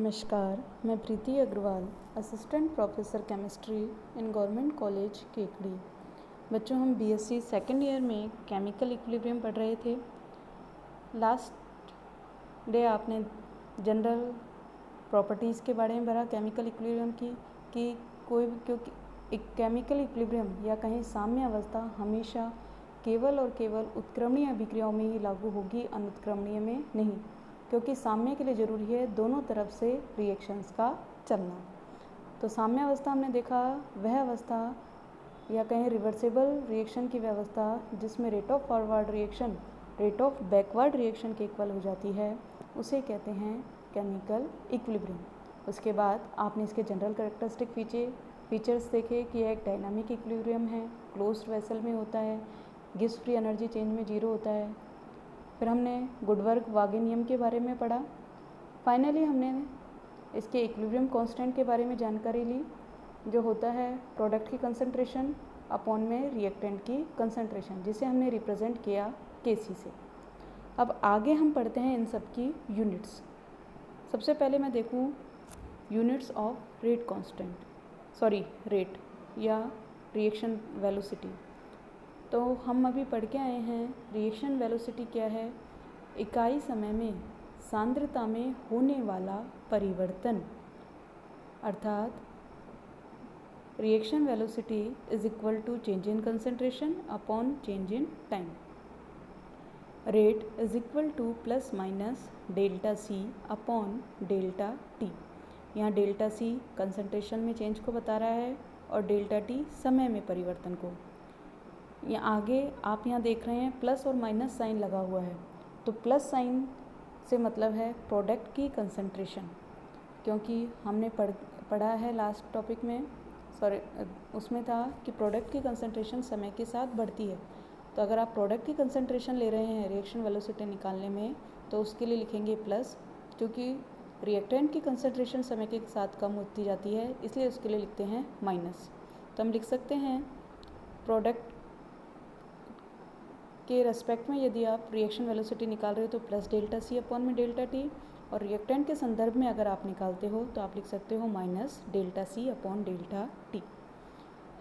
नमस्कार, मैं Preeti Agarwal, assistant professor chemistry in government college Kekri. बच्चों, हम बीएससी सेकेंड ईयर में केमिकल इक्विलिब्रियम पढ़ रहे थे। लास्ट डे आपने जनरल प्रॉपर्टीज़ के बारे में पढ़ा केमिकल इक्विलिब्रियम की, कि क्योंकि एक केमिकल इक्विलिब्रियम या कहीं साम्य अवस्था हमेशा केवल और केवल उत्क्रमणीय अभिक्रियाओं में ही लागू होगी, अनुत्क्रमणीय में नहीं, क्योंकि साम्य के लिए ज़रूरी है दोनों तरफ से रिएक्शंस का चलना। तो साम्य अवस्था हमने देखा वह अवस्था या कहें रिवर्सिबल रिएक्शन की व्यवस्था जिसमें rate of forward reaction rate of backward reaction के इक्वल हो जाती है, उसे कहते हैं केमिकल इक्विलिब्रियम। उसके बाद आपने इसके जनरल कैरेक्टरिस्टिक फीचर्स देखे कि यह एक डायनामिक इक्विलिब्रियम है, क्लोज्ड वेसल में होता है, गिब्स फ्री एनर्जी चेंज में 0 होता है। फिर हमने गुडवर्ग वागे नियम के बारे में पढ़ा। फाइनली हमने इसके इक्विलिब्रियम कांस्टेंट के बारे में जानकारी ली, जो होता है प्रोडक्ट की कंसंट्रेशन अपॉन में रिएक्टेंट की कंसंट्रेशन, जिसे हमने रिप्रेजेंट किया केसी से। अब आगे हम पढ़ते हैं इन सब की यूनिट्स। सबसे पहले मैं देखूं units of rate constant, rate या रिएक्शन वेलोसिटी। तो हम अभी पढ़ के आए हैं रिएक्शन वेलोसिटी क्या है, इकाई समय में सांद्रता में होने वाला परिवर्तन, अर्थात reaction velocity is equal to change in concentration upon change in time. Rate is equal to plus minus delta C upon delta T. यहाँ डेल्टा सी कंसंट्रेशन में चेंज को बता रहा है और डेल्टा टी समय में परिवर्तन को। यहाँ आगे आप यहाँ देख रहे हैं प्लस और माइनस साइन लगा हुआ है, तो प्लस साइन से मतलब है प्रोडक्ट की कंसंट्रेशन, क्योंकि हमने पढ़ा है लास्ट टॉपिक में, उसमें था कि प्रोडक्ट की कंसंट्रेशन समय के साथ बढ़ती है। तो अगर आप प्रोडक्ट की कंसंट्रेशन ले रहे हैं रिएक्शन वेलोसिटी निकालने में, तो उसके लिए लिखेंगे प्लस, क्योंकि रिएक्टेंट की कंसंट्रेशन समय के साथ कम होती जाती है, इसलिए उसके लिए लिखते हैं माइनस। तो हम लिख सकते हैं प्रोडक्ट के रेस्पेक्ट में यदि आप रिएक्शन वेलोसिटी निकाल रहे हो तो प्लस डेल्टा सी अपॉन में डेल्टा टी, और रिएक्टेंट के संदर्भ में अगर आप निकालते हो तो आप लिख सकते हो minus delta C upon delta T.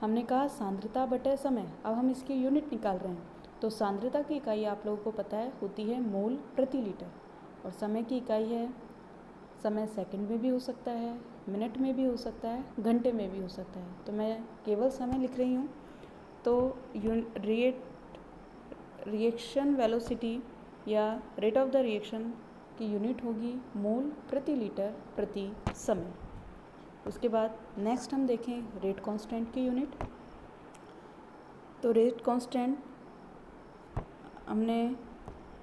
हमने कहा सांद्रता बटे समय। अब हम इसकी यूनिट निकाल रहे हैं, तो सांद्रता की इकाई आप लोगों को पता है होती है मोल प्रति लीटर, और समय की इकाई है, समय सेकंड में भी हो सकता है, मिनट में भी हो सकता है, घंटे में भी हो सकता है। तो मैं केवल समय लिख रही हूँ। तो रिएक्शन वेलोसिटी या रेट ऑफ द रिएक्शन की यूनिट होगी मोल प्रति लीटर प्रति समय। उसके बाद नेक्स्ट हम देखें रेट कांस्टेंट की यूनिट। तो रेट कांस्टेंट हमने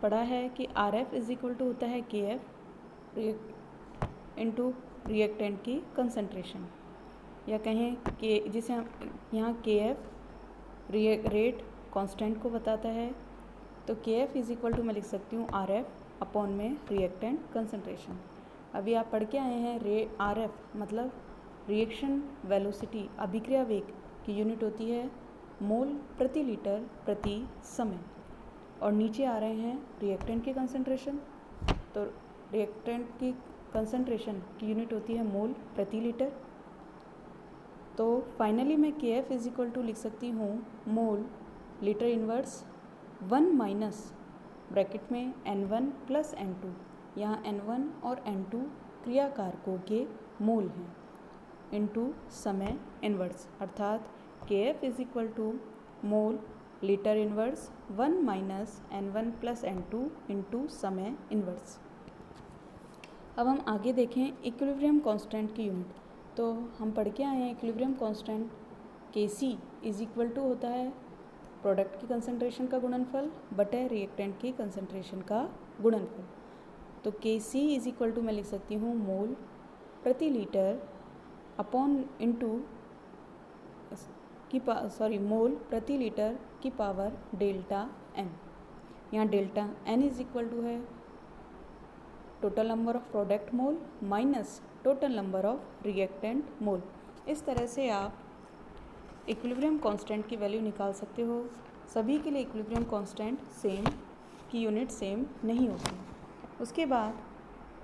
पढ़ा है कि R F is equal to होता है के एफ इंटू रिएक्टेंट की कंसंट्रेशन, या कहें कि जिसे हम यहाँ के एफ रेट कांस्टेंट को बताता है। तो के एफ इज इक्वल टू मैं लिख सकती हूँ आर एफ अपॉन में रिएक्टेंट कंसंट्रेशन। अभी आप पढ़ के आए हैं आर एफ मतलब रिएक्शन वेलोसिटी, अभिक्रिया वेग की यूनिट होती है मोल प्रति लीटर प्रति समय, और नीचे आ रहे हैं रिएक्टेंट की कंसंट्रेशन। तो रिएक्टेंट की कंसंट्रेशन की यूनिट होती है मोल प्रति लीटर। तो फाइनली मैं के एफ इज इक्वल टू लिख सकती हूँ मोल लीटर इनवर्स 1 माइनस ब्रैकेट में N1 प्लस N2। यहाँ N1 और N2 क्रियाकारकों के मोल हैं इनटू समय इनवर्स, अर्थात K F is equal to mole litre inverse 1 minus N1 plus N2 into समय इनवर्स। अब हम आगे देखें इक्विलिब्रियम कांस्टेंट की यूनिट। तो हम पढ़ के आए हैं इक्विलिब्रियम कांस्टेंट के सी इज इक्वल टू होता है प्रोडक्ट की कंसंट्रेशन का गुणनफल बटे रिएक्टेंट की कंसंट्रेशन का गुणनफल। तो के सी इज इक्वल टू मैं लिख सकती हूँ मोल प्रति लीटर अपॉन इंटू मोल प्रति लीटर की पावर डेल्टा एन। यहाँ delta N is equal to है total number of product mole minus total number of reactant mole. इस तरह से आप इक्विलिब्रियम कांस्टेंट की वैल्यू निकाल सकते हो। सभी के लिए इक्विलिब्रियम कांस्टेंट सेम की यूनिट सेम नहीं होती। उसके बाद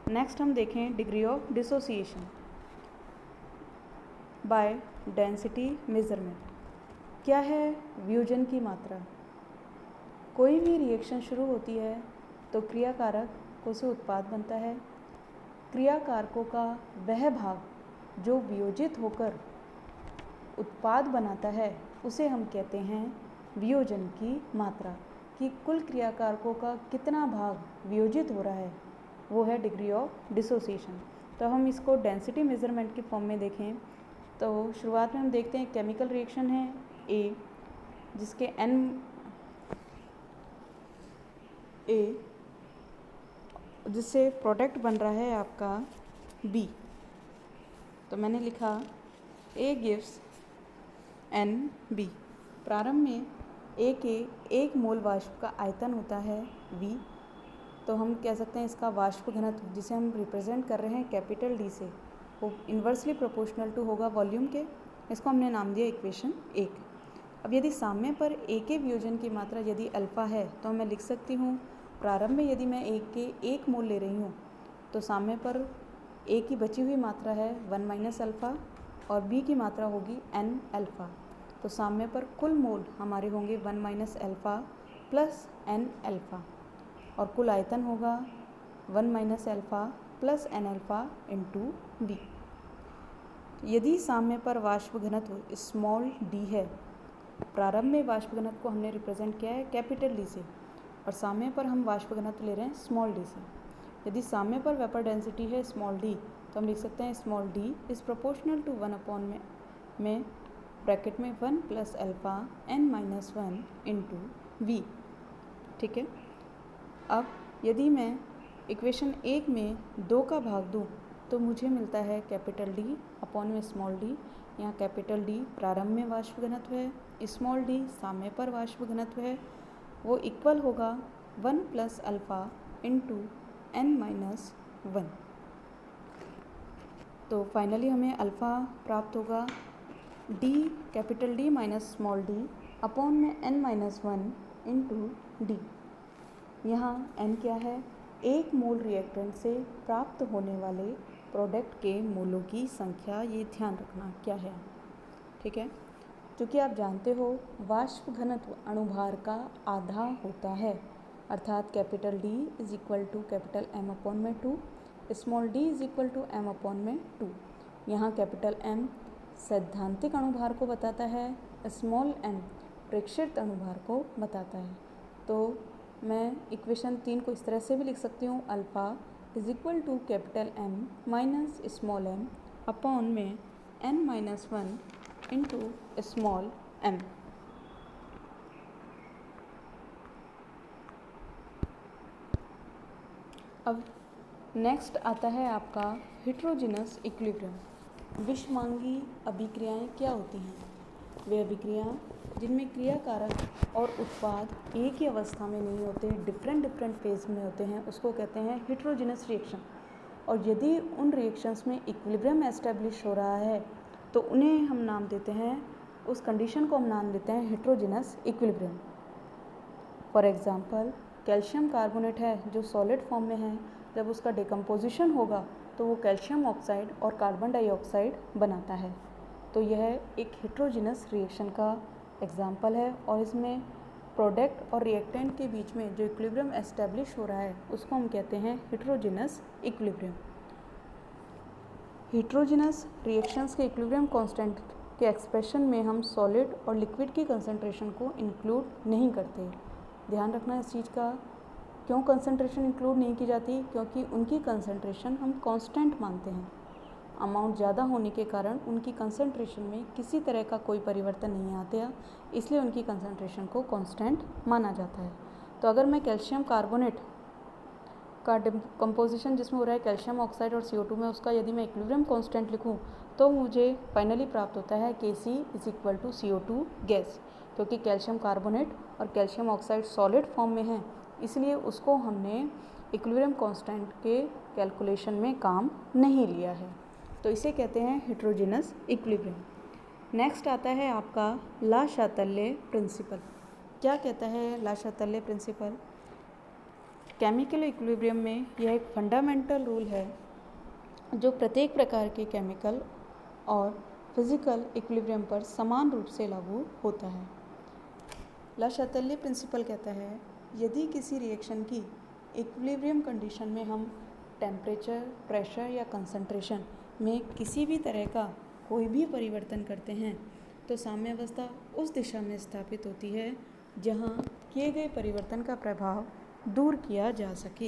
नेक्स्ट हम देखें degree of dissociation by density measurement. क्या है वियोजन की मात्रा? कोई भी रिएक्शन शुरू होती है तो क्रियाकारकों से उत्पाद बनता है। क्रियाकारकों का वह भाग जो वियोजित होकर उत्पाद बनाता है उसे हम कहते हैं वियोजन की मात्रा। कि कुल क्रियाकारकों का कितना भाग वियोजित हो रहा है वो है डिग्री ऑफ डिसोसिएशन। तो हम इसको डेंसिटी मेजरमेंट के फॉर्म में देखें तो शुरुआत में हम देखते हैं केमिकल रिएक्शन है ए, जिसके जिससे प्रोडक्ट बन रहा है आपका बी। तो मैंने लिखा ए गिव्स एन बी। प्रारंभ में ए के 1 मोल वाष्प का आयतन होता है V। तो हम कह सकते हैं इसका वाष्प घनत्व जिसे हम रिप्रेजेंट कर रहे हैं कैपिटल D से वो इन्वर्सली प्रोपोर्शनल टू होगा वॉल्यूम के। इसको हमने नाम दिया इक्वेशन 1। अब यदि साम्य पर ए के वियोजन की मात्रा यदि अल्फ़ा है तो मैं लिख सकती हूँ प्रारंभ में यदि मैं ए के 1 मोल ले रही हूँ तो साम्य पर ए की बची हुई मात्रा है 1 माइनस अल्फ़ा और बी की मात्रा होगी n अल्फ़ा। तो साम्य पर कुल मोल हमारे होंगे 1 minus alpha plus n alpha और कुल आयतन होगा 1 minus alpha plus n alpha into B. यदि साम्य पर वाष्प घनत्व स्मॉल d है, प्रारंभ में वाष्प घनत्व को हमने रिप्रेजेंट किया है कैपिटल D से और साम्य पर हम वाष्प घनत्व ले रहे हैं स्मॉल d से। यदि साम्य पर वेपर डेंसिटी है स्मॉल d तो हम लिख सकते हैं small d is proportional to 1 में ब्रैकेट में 1 plus alpha n minus 1 into V. ठीक है। अब यदि मैं इक्वेशन 1 में 2 का भाग दूँ तो मुझे मिलता है कैपिटल D अपॉन में स्मॉल d। यहाँ कैपिटल D प्रारंभ में वाष्प घनत्व है, स्मॉल d साम्य पर वाष्प घनत्व है, वो इक्वल होगा 1 plus alpha into n minus 1। तो फाइनली हमें अल्फ़ा प्राप्त होगा d capital D minus small d upon में n माइनस 1 इंटू डी। यहाँ n क्या है? 1 मोल रिएक्टेंट से प्राप्त होने वाले प्रोडक्ट के मोलों की संख्या, ये ध्यान रखना क्या है। ठीक है। क्योंकि आप जानते हो वाष्प घनत्व अणुभार का आधा होता है, अर्थात capital D is equal to capital M upon में 2, small d is equal to M upon में 2। यहाँ कैपिटल M सैद्धांतिक अणुभार को बताता है, स्मॉल n प्रेक्षित अणुभार को बताता है। तो मैं इक्वेशन 3 को इस तरह से भी लिख सकती हूँ, alpha is equal to capital M minus small m upon में n minus 1 into small m। अब नेक्स्ट आता है आपका हेट्रोजीनस इक्विलिब्रियम। विषमांगी अभिक्रियाएं क्या होती हैं? वे अभिक्रियाएं जिनमें क्रियाकारक और उत्पाद एक ही अवस्था में नहीं होते, डिफरेंट फेज में होते हैं, उसको कहते हैं हेट्रोजीनस रिएक्शन। और यदि उन रिएक्शंस में इक्विलिब्रियम एस्टेब्लिश हो रहा है तो उन्हें हम नाम देते हैं, उस कंडीशन को हम नाम देते हैं heterogeneous equilibrium. For example calcium carbonate है जो सॉलिड फॉर्म में है, जब उसका डिकम्पोजिशन होगा तो वो कैल्शियम ऑक्साइड और कार्बन डाइऑक्साइड बनाता है। तो यह एक हेट्रोजीनस रिएक्शन का एग्जाम्पल है और इसमें प्रोडक्ट और रिएक्टेंट के बीच में जो इक्विलिब्रियम एस्टेब्लिश हो रहा है उसको हम कहते हैं हेट्रोजीनस इक्विलिब्रियम। हेट्रोजीनस रिएक्शंस के इक्विलिब्रियम कांस्टेंट के एक्सप्रेशन में हम सॉलिड और लिक्विड की कंसंट्रेशन को इंक्लूड नहीं करते। ध्यान रखना इस चीज़ का। क्यों कंसंट्रेशन इंक्लूड नहीं की जाती? क्योंकि उनकी कंसंट्रेशन हम कांस्टेंट मानते हैं। अमाउंट ज़्यादा होने के कारण उनकी कंसंट्रेशन में किसी तरह का कोई परिवर्तन नहीं आता, इसलिए उनकी कंसंट्रेशन को कांस्टेंट माना जाता है। तो अगर मैं कैल्शियम कार्बोनेट का कंपोजिशन जिसमें हो रहा है कैल्शियम ऑक्साइड और CO2 में, उसका यदि मैं इक्विलिब्रियम कांस्टेंट लिखूं तो मुझे फाइनली प्राप्त होता है Kc is equal to CO2 gas. क्योंकि कैल्शियम कार्बोनेट और कैल्शियम ऑक्साइड सॉलिड फॉर्म में है, इसलिए उसको हमने इक्विलिब्रियम कांस्टेंट के कैलकुलेशन में काम नहीं लिया है। तो इसे कहते हैं हेट्रोजीनस इक्विलिब्रियम। नेक्स्ट आता है आपका ला शातल्य प्रिंसिपल। क्या कहता है ला शातल्य प्रिंसिपल? केमिकल इक्विलिब्रियम में यह एक फंडामेंटल रूल है जो प्रत्येक प्रकार के केमिकल और फिजिकल इक्विलिब्रियम पर समान रूप से लागू होता है। ला शातल्य प्रिंसिपल कहता है, यदि किसी रिएक्शन की इक्विलिब्रियम कंडीशन में हम टेम्परेचर, प्रेशर या कंसंट्रेशन में किसी भी तरह का कोई भी परिवर्तन करते हैं तो साम्यावस्था उस दिशा में स्थापित होती है जहां किए गए परिवर्तन का प्रभाव दूर किया जा सके।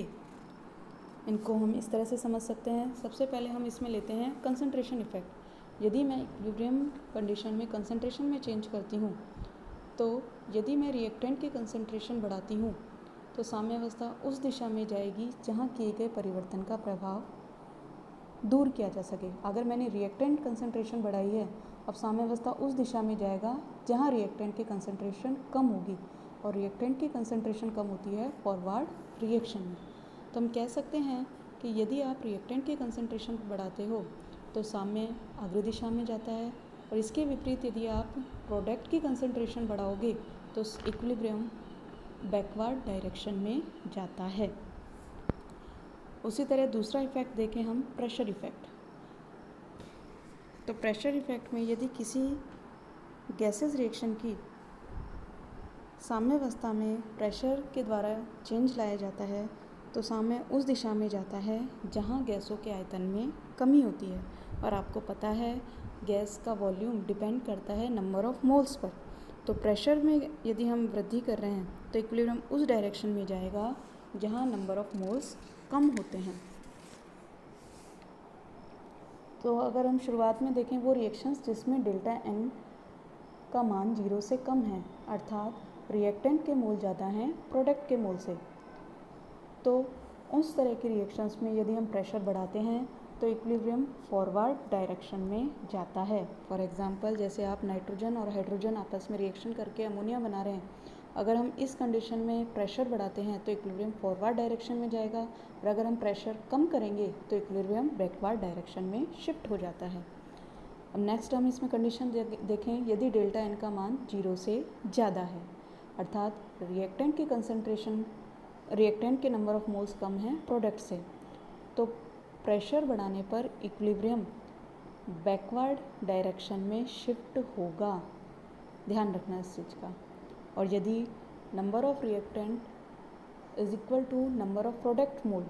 इनको हम इस तरह से समझ सकते हैं। सबसे पहले हम इसमें लेते हैं कंसंट्रेशन इफेक्ट। यदि मैं इक्विलिब्रियम कंडीशन में कंसंट्रेशन में चेंज करती हूँ तो यदि मैं रिएक्टेंट की कंसंट्रेशन बढ़ाती हूँ तो साम्यावस्था उस दिशा में जाएगी जहाँ किए गए परिवर्तन का प्रभाव दूर किया जा सके। अगर मैंने रिएक्टेंट कंसंट्रेशन बढ़ाई है, अब साम्यावस्था उस दिशा में जाएगा जहाँ रिएक्टेंट की कंसंट्रेशन कम होगी, और रिएक्टेंट की कंसंट्रेशन कम होती है फॉरवर्ड रिएक्शन में। तो हम कह सकते हैं कि यदि आप रिएक्टेंट की कंसंट्रेशन बढ़ाते हो तो साम्य अग्र दिशा में जाता है, और इसके विपरीत यदि आप प्रोडक्ट की कंसंट्रेशन बढ़ाओगे तो इक्विलिब्रियम बैकवर्ड डायरेक्शन में जाता है। उसी तरह दूसरा इफेक्ट देखें हम, प्रेशर इफेक्ट। तो प्रेशर इफेक्ट में यदि किसी गैसेस रिएक्शन की साम्यावस्था में प्रेशर के द्वारा चेंज लाया जाता है तो साम्य उस दिशा में जाता है जहां गैसों के आयतन में कमी होती है। और आपको पता है गैस का वॉल्यूम डिपेंड करता है नंबर ऑफ मोल्स पर। तो प्रेशर में यदि हम वृद्धि कर रहे हैं तो इक्विलिब्रियम उस डायरेक्शन में जाएगा जहां नंबर ऑफ मोल्स कम होते हैं। तो अगर हम शुरुआत में देखें वो रिएक्शंस जिसमें डेल्टा एन का मान 0 से कम है, अर्थात रिएक्टेंट के मोल ज़्यादा हैं प्रोडक्ट के मोल से, तो उस तरह की रिएक्शंस में यदि हम प्रेशर बढ़ाते हैं तो इक्विलिब्रियम फॉरवर्ड डायरेक्शन में जाता है। फॉर एग्जांपल, जैसे आप नाइट्रोजन और हाइड्रोजन आपस में रिएक्शन करके अमोनिया बना रहे हैं, अगर हम इस कंडीशन में प्रेशर बढ़ाते हैं तो इक्विलिब्रियम फॉरवर्ड डायरेक्शन में जाएगा, और अगर हम प्रेशर कम करेंगे तो इक्विलिब्रियम बैकवर्ड डायरेक्शन में शिफ्ट हो जाता है। अब नेक्स्ट हम इसमें कंडीशन देखें, यदि डेल्टा एन का मान 0 से ज़्यादा है, अर्थात रिएक्टेंट की कंसंट्रेशन, रिएक्टेंट के नंबर ऑफ मोल्स कम है प्रोडक्ट से, तो प्रेशर बढ़ाने पर इक्विलिब्रियम बैकवर्ड डायरेक्शन में शिफ्ट होगा। ध्यान रखना इस चीज़ का। और यदि number of reactant is equal to number of product mole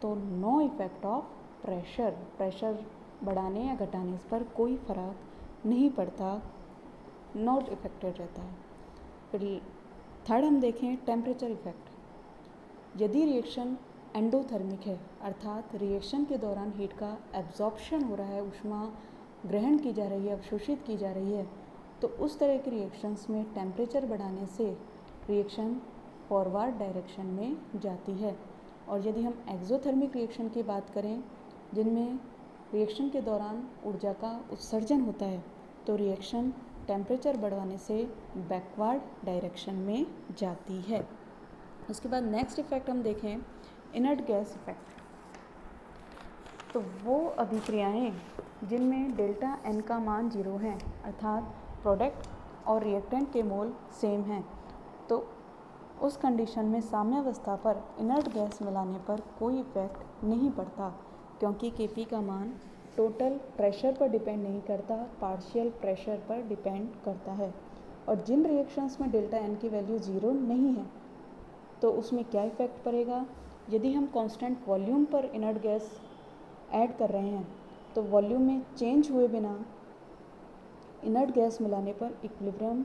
तो no effect of pressure, pressure बढ़ाने या घटाने पर कोई फर्क नहीं पड़ता, नॉट इफेक्टेड रहता है। फिर थर्ड हम देखें टेम्परेचर इफेक्ट। यदि रिएक्शन एंडोथर्मिक है, अर्थात रिएक्शन के दौरान हीट का एब्जॉर्प्शन हो रहा है, ऊष्मा ग्रहण की जा रही है, अवशोषित की जा रही है, तो उस तरह की रिएक्शंस में टेम्परेचर बढ़ाने से रिएक्शन फॉरवर्ड डायरेक्शन में जाती है। और यदि हम एक्सोथर्मिक रिएक्शन की बात करें, जिनमें रिएक्शन के दौरान ऊर्जा का उत्सर्जन होता है, तो रिएक्शन टेम्परेचर बढ़ाने से बैकवर्ड डायरेक्शन में जाती है। उसके बाद नेक्स्ट इफेक्ट हम देखें, इनर्ट गैस इफेक्ट। तो वो अभिक्रियाएं जिनमें डेल्टा एन का मान 0 है, अर्थात प्रोडक्ट और रिएक्टेंट के मोल सेम हैं, तो उस कंडीशन में साम्यावस्था पर इनर्ट गैस मिलाने पर कोई इफेक्ट नहीं पड़ता, क्योंकि केपी का मान टोटल प्रेशर पर डिपेंड नहीं करता, पार्शियल प्रेशर पर डिपेंड करता है। और जिन रिएक्शंस में डेल्टा एन की वैल्यू 0 नहीं है तो उसमें क्या इफेक्ट पड़ेगा, यदि हम कांस्टेंट वॉल्यूम पर इनर्ट गैस ऐड कर रहे हैं तो वॉल्यूम में चेंज हुए बिना इनर्ट गैस मिलाने पर इक्विलिब्रियम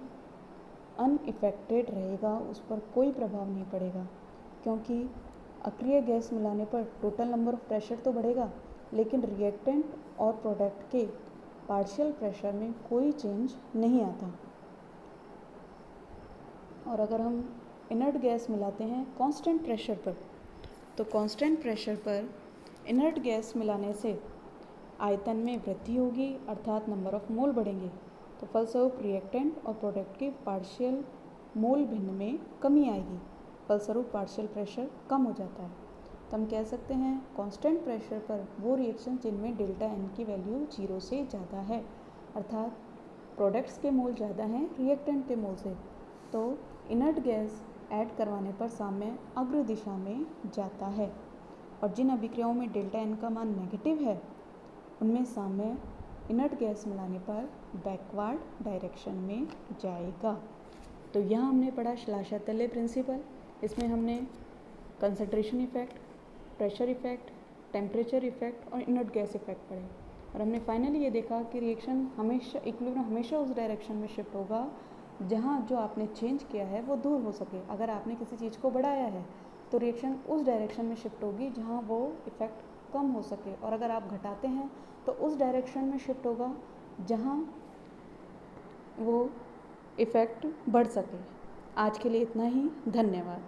अनइफेक्टेड रहेगा, उस पर कोई प्रभाव नहीं पड़ेगा, क्योंकि अक्रिय गैस मिलाने पर टोटल नंबर ऑफ प्रेशर तो बढ़ेगा, लेकिन रिएक्टेंट और प्रोडक्ट के पार्शियल प्रेशर में कोई चेंज नहीं आता। और अगर हम इनर्ट गैस मिलाते हैं कांस्टेंट प्रेशर पर, तो कांस्टेंट प्रेशर पर इनर्ट गैस मिलाने से आयतन में वृद्धि होगी, अर्थात नंबर ऑफ मोल बढ़ेंगे, तो फलस्वरूप रिएक्टेंट और प्रोडक्ट के पार्शियल मोल भिन्न में कमी आएगी, फलस्वरूप पार्शियल प्रेशर कम हो जाता है। तो हम कह सकते हैं कांस्टेंट प्रेशर पर वो रिएक्शन जिनमें डेल्टा एन की वैल्यू 0 से ज़्यादा है, अर्थात प्रोडक्ट्स के मोल ज़्यादा हैं रिएक्टेंट के मोल से, तो इनर्ट गैस ऐड करवाने पर साम्य अग्र दिशा में जाता है और जिन अभिक्रियाओं में डेल्टा एन का मान नेगेटिव है उनमें साम्य इनर्ट गैस मिलाने पर बैकवर्ड डायरेक्शन में जाएगा। तो यहाँ हमने पढ़ा श्लाघ्या-तेले प्रिंसिपल। इसमें हमने concentration effect, pressure effect, temperature effect और इनर्ट गैस इफेक्ट पढ़े और हमने फाइनली ये देखा कि रिएक्शन हमेशा इक्विलिब्रियम हमेशा उस डायरेक्शन में शिफ्ट होगा जहाँ जो आपने चेंज किया है वो दूर हो सके। अगर आपने किसी चीज़ को बढ़ाया है तो रिएक्शन उस डायरेक्शन में शिफ्ट होगी जहाँ वो इफ़ेक्ट कम हो सके और अगर आप घटाते हैं तो उस डायरेक्शन में शिफ्ट होगा जहाँ वो इफ़ेक्ट बढ़ सके। आज के लिए इतना ही, धन्यवाद।